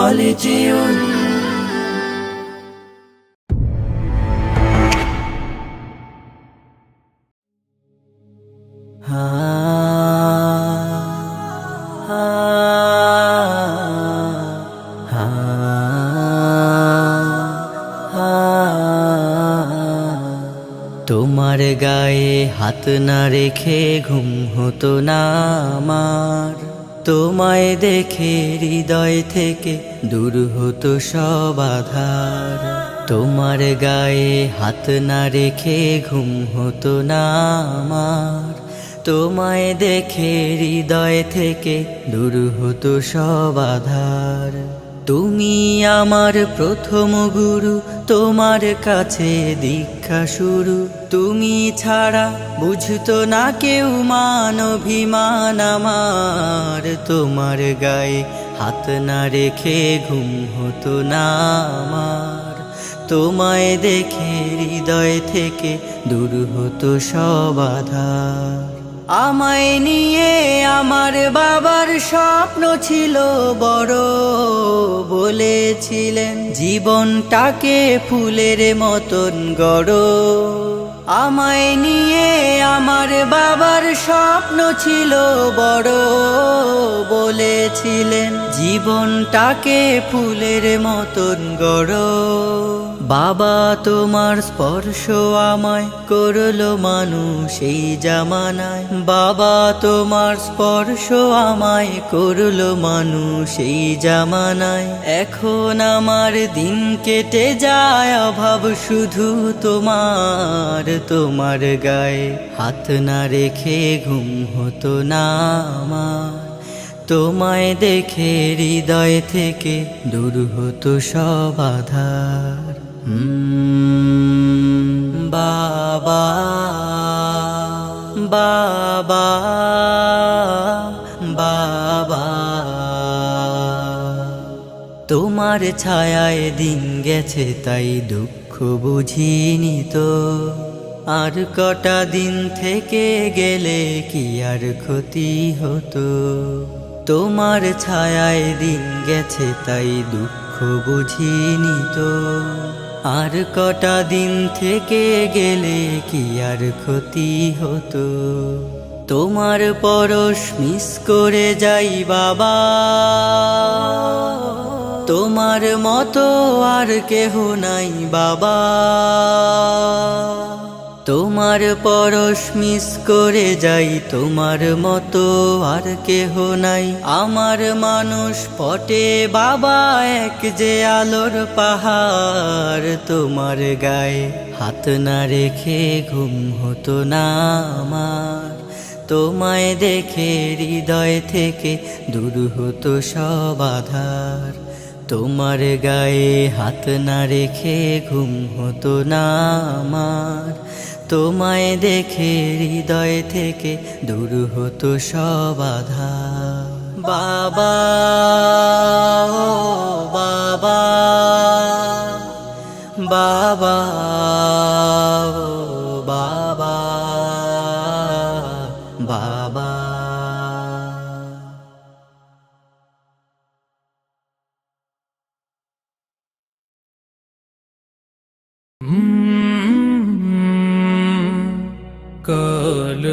خالدون তোমার গায়ে হাত না রেখে ঘুম হতো না আমার, তোমায় দেখে হৃদয় থেকে দূর হতো সব আধার। তোমার গায়ে হাত না রেখে ঘুম হতো না আমার, তোমায় দেখে হৃদয় থেকে দূর হতো সব আধার। তুমি আমার প্রথম গুরু, তোমার কাছে দীক্ষা শুরু। তুমি ছাড়া বুঝতো না কেউ মান অভিমান আমার, তোমার গায়ে হাত না রেখে ঘুম হতো না আমার, তোমায় দেখে হৃদয় থেকে দূর হতো সব আধার। আমায় নিয়ে আমার বাবার স্বপ্ন ছিল বড়, বলেছিলেন জীবনটাকে ফুলের মতন গড়ো। আমায় নিয়ে আমার বাবার স্বপ্ন ছিল বড়, বলেছিলেন জীবনটাকে ফুলের মতন গড়ো। বাবা তোমার স্পর্শ আমায় করলো মানুষ এই জামানায়, বাবা তোমার স্পর্শ আমায় করলো মানুষ এই জামানায়। এখন আমার দিন কেটে যায় অভাব শুধু তোমার, তোমার গায়ে হাত না রেখে ঘুম হতো না আমার, তোমায় দেখে হৃদয় থেকে দূর হতো সব আধার। বাবা বাবা বাবা, তোমার ছায়ায় দিন গেছে তাই দুঃখ বুঝিনি তো, আর কটা দিন থেকে গেলে কি আর ক্ষতি হতো। তোমার ছায়ায় দিন গেছে তাই দুঃখ বুঝিনি তো, আর কটা দিন থেকে গেলে কি আর ক্ষতি হতো। তোমার পরশ মিস করে যাই বাবা, তোমার মতো আর কেহ নাই বাবা। তোমার পরশ মিস করে যাই, তোমার মতো আর কেহ নাই আমার মানুষ পটে বাবা, এক যে আলোর পাহাড়। তোমার গায়ে হাত না রেখে ঘুম হতো না আমার, তোমায় দেখে হৃদয় থেকে দূর হতো সব আধার। তোমার গায়ে হাত না রেখে ঘুম হতো না আমার, তোমায় দেখে হৃদয় থেকে দূর হতো সব আধার। বাবা ও বাবা, বাবা ও বাবা, বাবা। কাল